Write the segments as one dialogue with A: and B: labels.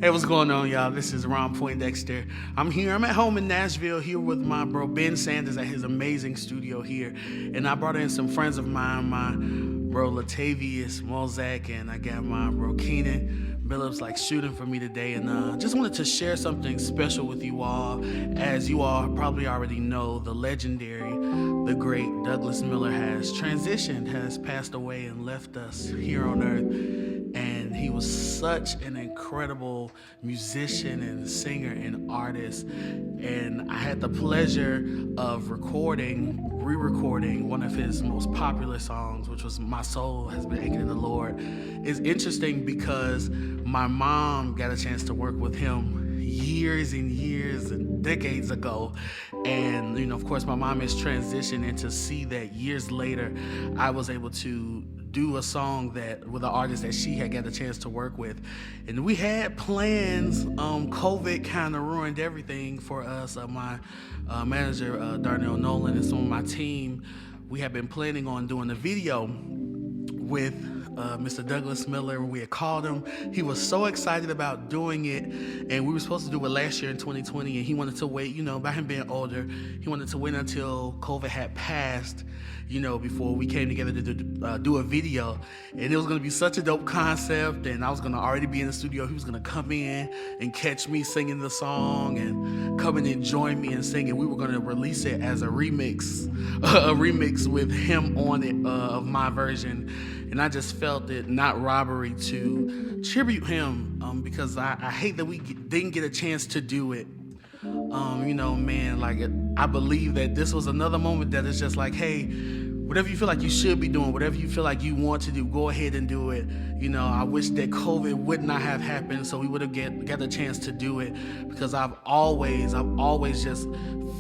A: Hey, what's going on, y'all? This is Ron Poindexter. I'm here. I'm at home in Nashville here with my bro Ben Sanders at his amazing studio here. And I brought in some friends of mine, my bro Latavius Mozak, and I got my bro Keenan Billups like shooting for me today. And just wanted to share something special with you all. As you all probably already know, the legendary, the great Douglas Miller has transitioned, has passed away and left us here on earth. And he was such an incredible musician and singer and artist. And I had the pleasure of re-recording one of his most popular songs, which was My Soul Has Been Aching in the Lord. It's interesting because my mom got a chance to work with him years and years and decades ago. And, of course, my mom is transitioned, and to see that years later, I was able to do a song that with an artist that she had got a chance to work with. And we had plans. COVID kind of ruined everything for us. My manager, Darnell Nolan, and some of my team, we had been planning on doing a video with Mr. Douglas Miller. We had called him. He was so excited about doing it, and we were supposed to do it last year in 2020, and he wanted to wait, by him being older, he wanted to wait until COVID had passed, before we came together to do a video. And it was going to be such a dope concept, and I was going to already be in the studio. He was going to come in and catch me singing the song and come in and join me and sing, and we were going to release it as a remix with him on it, of my version. And I just felt it not robbery to tribute him, because I hate that we didn't get a chance to do it. I believe that this was another moment that is just like, hey, whatever you feel like you should be doing, whatever you feel like you want to do, go ahead and do it. I wish that COVID would not have happened, so we would have got a chance to do it, because I've always just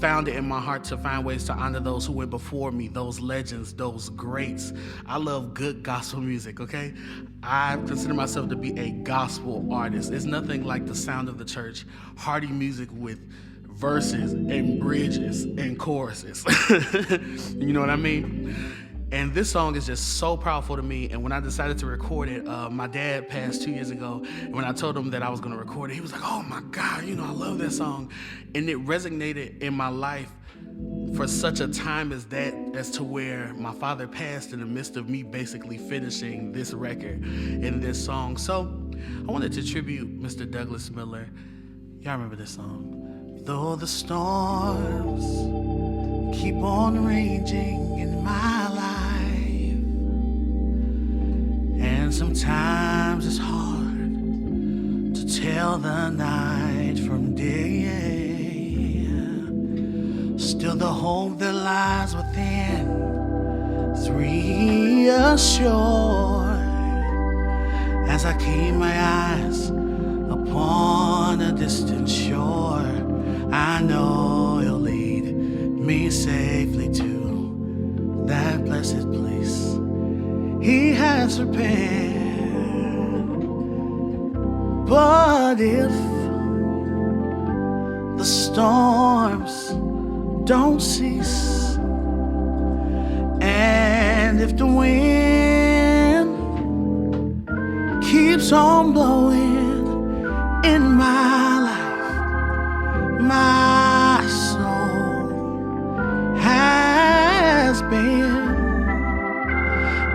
A: found it in my heart to find ways to honor those who went before me, those legends, those greats. I love good gospel music, okay? I consider myself to be a gospel artist. It's nothing like the sound of the church, hearty music with verses and bridges and choruses. You know what I mean? And this song is just so powerful to me. And when I decided to record it, my dad passed 2 years ago. And when I told him that I was going to record it, he was like, oh my God, I love that song. And it resonated in my life for such a time as that, as to where my father passed in the midst of me basically finishing this record and this song. So I wanted to tribute Mr. Douglas Miller. Y'all remember this song? Though the storms keep on raging in my life, and sometimes it's hard to tell the night from day, still the hope that lies within is reassured as I keep my eyes upon a distant shore. I know He'll lead me safely to that blessed place He has prepared. But if the storms don't cease, and if the wind keeps on blowing in my life, my soul has been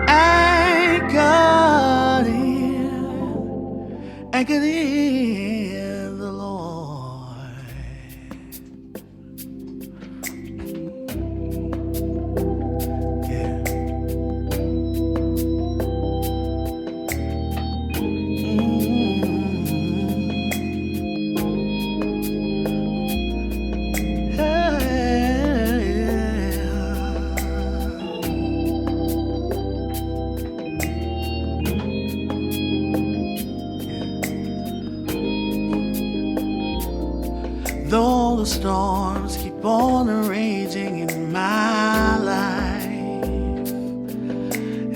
A: anchored in the Lord. Yeah. Though the storms keep on raging in my life,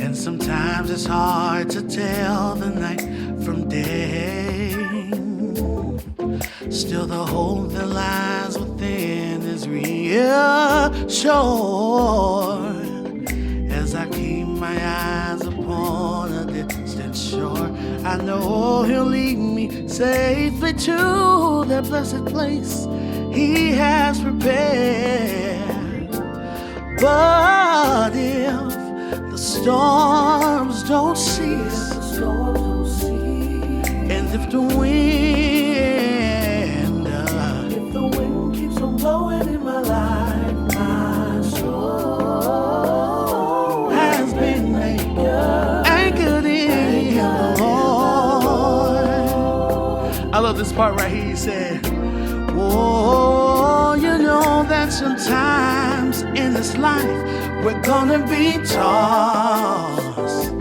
A: and sometimes it's hard to tell the night from day, still the hope that lies within is reassured as I keep my eyes upon a distant shore. I I know he'll lead me safely to that blessed place he has prepared. But if the storms don't cease, and if the wind keeps on blowing in my life, my soul has been anchored in the Lord. I love this part right here. He said, oh, you know that sometimes in this life we're gonna be tossed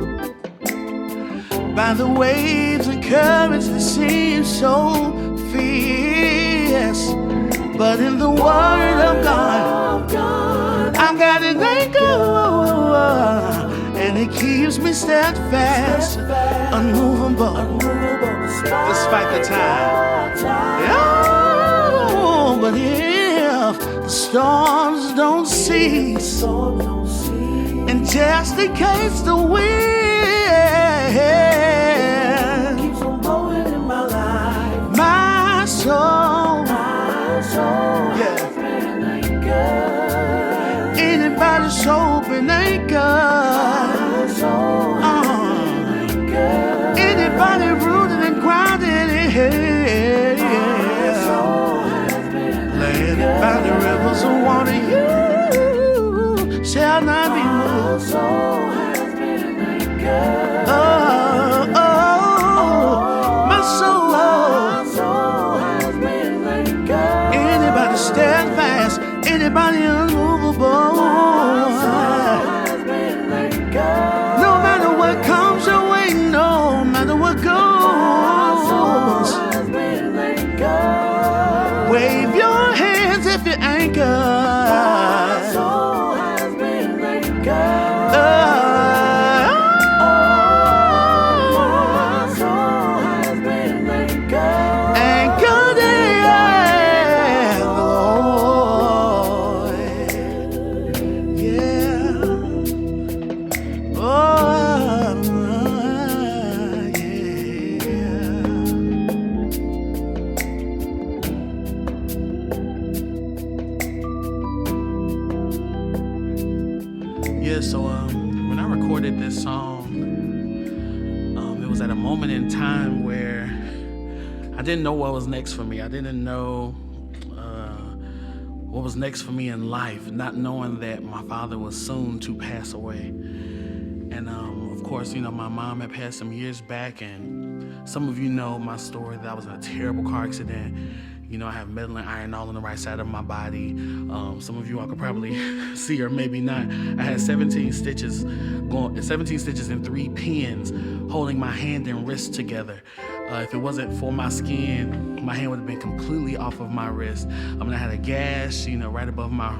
A: by the waves and currents that seem so fierce. But in the word of God, I've got an anchor, and it keeps me steadfast, unmovable, despite the time. Oh, but if the storms don't cease, and just in case the wind keeps on blowing in my life, my soul, yeah. Anybody's soul been anchored, anybody rooted and grounded in landed by the rivers of water, you shall not be moved. Oh, oh, my soul, anybody steadfast, anybody unmovable. No matter what comes your way, no matter what goes, wave your hands if you're anchored. Yeah, so when I recorded this song, it was at a moment in time where I didn't know what was next for me. I didn't know what was next for me in life, not knowing that my father was soon to pass away. And of course, you know, my mom had passed some years back, and some of you know my story, that I was in a terrible car accident. You know, I have metal and iron all on the right side of my body. Some of you all could probably see, or maybe not. I had 17 stitches and 3 pins holding my hand and wrist together. If it wasn't for my skin, my hand would have been completely off of my wrist. I had a gash, you know, right above my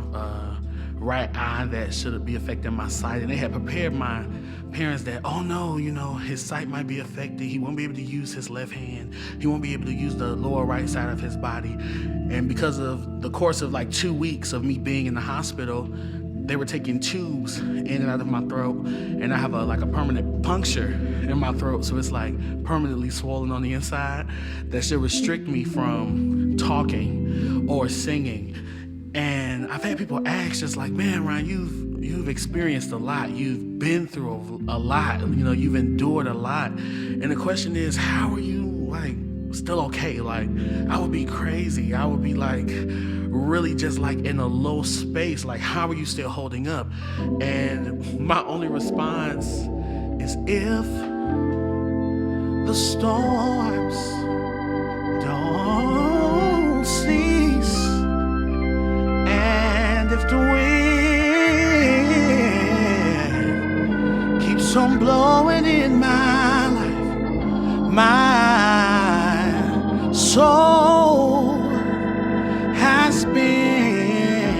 A: right eye that should be affecting my sight. And they had prepared my parents that, oh no, you know, his sight might be affected. He won't be able to use his left hand. He won't be able to use the lower right side of his body. And because of the course of like 2 weeks of me being in the hospital, they were taking tubes in and out of my throat, and I have a permanent puncture in my throat, so it's like permanently swollen on the inside that should restrict me from talking or singing. And I've had people ask, just like, man, Ryan, you've experienced a lot. You've been through a lot. You know, you've endured a lot. And the question is, how are you like still okay? Like, I would be crazy. I would be like really just like in a low space. Like, how are you still holding up? And my only response is, if the storms don't cease, and if the wind keeps on blowing in my life, my soul has been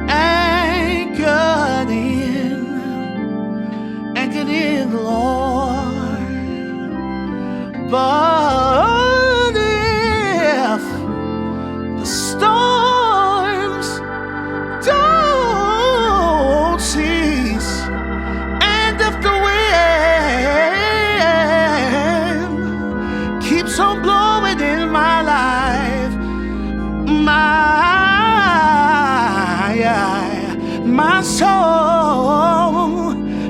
A: anchored in the Lord. But if the storms don't cease, and if the wind My soul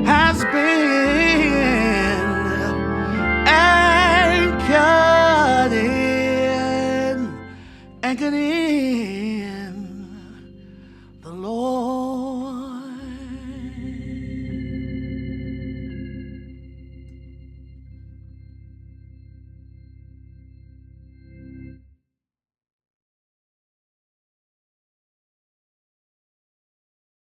A: has been anchored in the Lord.